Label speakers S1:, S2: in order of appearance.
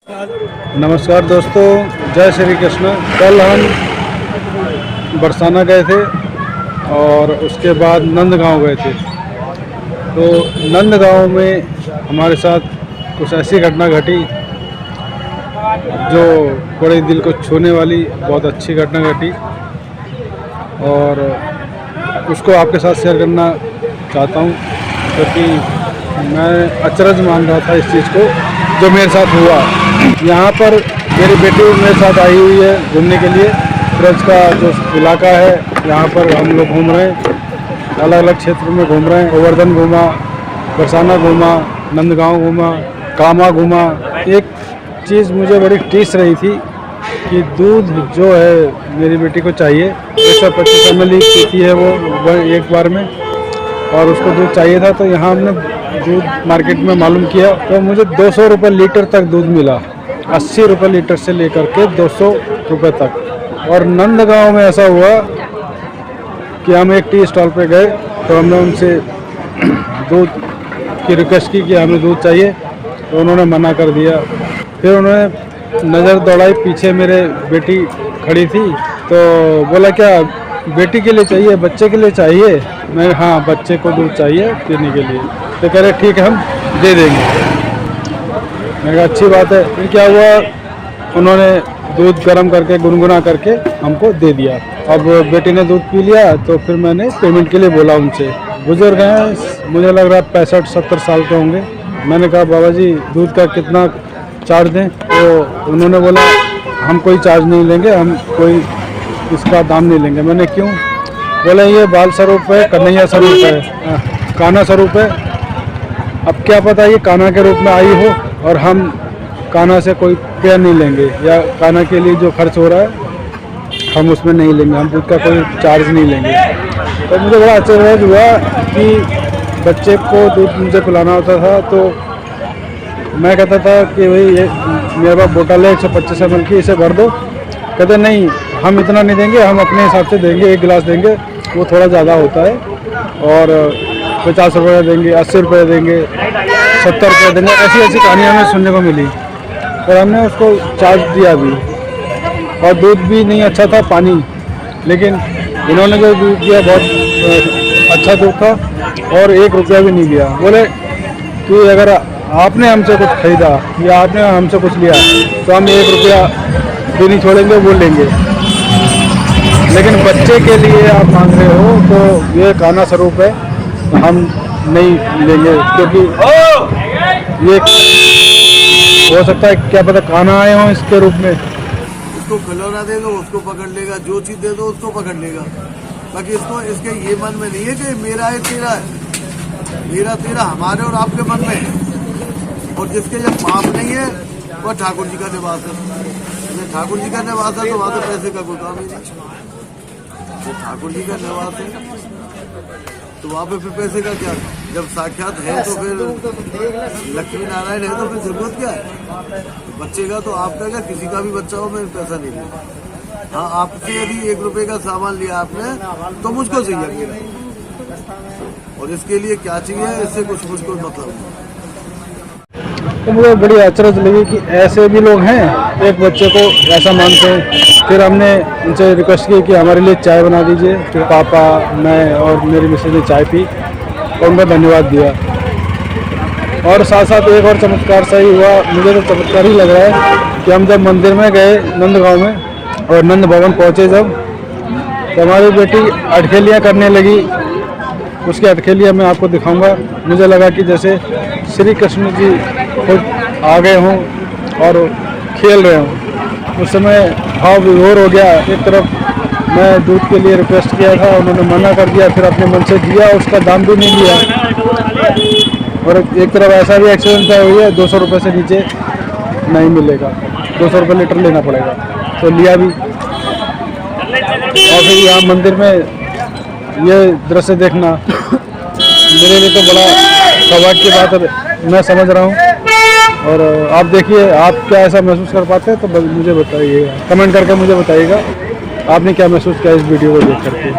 S1: नमस्कार दोस्तों, जय श्री कृष्ण। कल हम बरसाना गए थे और उसके बाद नंदगांव गए थे। तो नंदगांव में हमारे साथ कुछ ऐसी घटना घटी जो बड़े दिल को छूने वाली, बहुत अच्छी घटना घटी और उसको आपके साथ शेयर करना चाहता हूँ, क्योंकि मैं अचरज मान रहा था इस चीज़ को जो मेरे साथ हुआ। यहाँ पर मेरी बेटी मेरे साथ आई हुई है घूमने के लिए। ब्रज का जो इलाका है यहाँ पर हम लोग घूम रहे हैं, अलग अलग क्षेत्र में घूम रहे हैं। गोवर्धन घूमा, बरसाना घूमा, नंदगांव घूमा, कामा घूमा। एक चीज़ मुझे बड़ी टीस रही थी कि दूध जो है मेरी बेटी को चाहिए, 125 ml पीती है वो एक बार में, और उसको दूध चाहिए था। तो यहाँ हमने दूध मार्केट में मालूम किया तो मुझे 200 रुपये लीटर तक दूध मिला, 80 रुपये लीटर से लेकर के 200 रुपये तक। और नंदगांव में ऐसा हुआ कि हम एक टी स्टॉल पे गए तो हमने उनसे दूध की रिक्वेस्ट की कि हमें दूध चाहिए, तो उन्होंने मना कर दिया। फिर उन्होंने नज़र दौड़ाई, पीछे मेरे बेटी खड़ी थी तो बोला क्या बेटी के लिए चाहिए, बच्चे के लिए चाहिए? मैं हाँ, बच्चे को दूध चाहिए पीने के लिए। तो कह रहे ठीक है, हम दे देंगे। मैं कहा अच्छी बात है। फिर क्या हुआ, उन्होंने दूध गर्म करके गुनगुना करके हमको दे दिया। अब बेटी ने दूध पी लिया तो फिर मैंने पेमेंट के लिए बोला उनसे। बुजुर्ग हैं, मुझे लग रहा है 65-70 साल के होंगे। मैंने कहा बाबा जी दूध का कितना चार्ज दें? तो उन्होंने बोला हम कोई चार्ज नहीं लेंगे, हम कोई इसका दाम नहीं लेंगे। मैंने क्यों? बोले ये बाल स्वरूप है, कन्हैया स्वरूप है, कान्हा स्वरूप है। अब क्या पता ये कान्हा के रूप में आई हो और हम कान्हा से कोई पेयर नहीं लेंगे, या कान्हा के लिए जो खर्च हो रहा है हम उसमें नहीं लेंगे, हम दूध का कोई चार्ज नहीं लेंगे। तो मुझे बड़ा आश्चर्य हुआ कि बच्चे को दूध मुझे पिलाना होता था तो मैं कहता था कि भाई ये मेरे पास बोतल है 125 ml की, इसे भर दो। कहते नहीं, हम इतना नहीं देंगे, हम अपने हिसाब से देंगे, एक गिलास देंगे, वो थोड़ा ज़्यादा होता है, और 50 रुपये देंगे, 80 रुपये देंगे, 70 रुपये देंगे। ऐसी ऐसी कहानियाँ हमें सुनने को मिली और हमने उसको चार्ज दिया भी। और दूध भी नहीं अच्छा था, पानी। लेकिन इन्होंने जो दूध दिया बहुत अच्छा दूध था और 1 रुपया भी नहीं दिया। बोले कि अगर आपने हमसे कुछ खरीदा या आपने हमसे कुछ लिया तो हम 1 रुपया भी नहीं छोड़ेंगे, वो लेंगे। लेकिन बच्चे के लिए आप मांग रहे हो तो ये कान्हा स्वरूप है, हम नहीं लेंगे, क्योंकि ये हो सकता है क्या पता कान्हा आए हों इसके रूप में।
S2: इसको खिलौना दे दो उसको पकड़ लेगा, जो चीज दे दो उसको पकड़ लेगा। बाकी इसको इसके ये मन में नहीं है कि मेरा है तेरा है, मेरा तेरा हमारे और आपके मन में है। और जिसके जब पाप नहीं है वह ठाकुर जी का निवास है। ठाकुर जी का निवास है तो वहाँ तो पैसे का कोई काम ही नहीं। ठाकुर जी का निवास है तो वहाँ पे फिर पैसे का क्या? जब साक्षात है तो फिर लक्ष्मी नारायण है तो फिर जरूरत क्या है? बच्चे का तो आपका क्या, किसी का भी बच्चा हो, मैं पैसा नहीं दूँ। हाँ, आपसे यदि 1 रुपये का सामान लिया आपने तो मुझको चाहिए, और इसके लिए क्या चाहिए, इससे कुछ मुझको मतलब नहीं।
S1: तो मुझे बड़ी अचरज लगी कि ऐसे भी लोग हैं, एक बच्चे को ऐसा मानते हैं। फिर हमने उनसे रिक्वेस्ट की कि हमारे लिए चाय बना दीजिए। फिर पापा, मैं और मेरी मिसेज ने चाय पी और उनको धन्यवाद दिया। और साथ साथ एक और चमत्कार सही हुआ, मुझे तो चमत्कार ही लग रहा है कि हम जब मंदिर में गए नंदगांव में और नंद भवन पहुँचे जब, तो हमारी बेटी अटखेलियाँ करने लगी। उसकी अटखेलियाँ मैं आपको दिखाऊंगा। मुझे लगा कि जैसे श्री कृष्ण जी खुद आ गए हों और खेल रहे हों। उस समय भाव विभोर हो गया। एक तरफ मैं दूध के लिए रिक्वेस्ट किया था, उन्होंने मना कर दिया, फिर अपने मन से दिया, उसका दाम भी नहीं लिया। और एक तरफ ऐसा भी एक्सीडेंट हुई है, 200 रुपये से नीचे नहीं मिलेगा, 200 रुपये लीटर लेना पड़ेगा, तो लिया भी। और फिर यहाँ मंदिर में ये दृश्य देखना मेरे लिए तो बड़ा सौभाग्य की बात है, मैं समझ रहा हूँ। और आप देखिए, आप क्या ऐसा महसूस कर पाते हैं तो मुझे बताइएगा, कमेंट करके मुझे बताइएगा आपने क्या महसूस किया इस वीडियो को देख करके।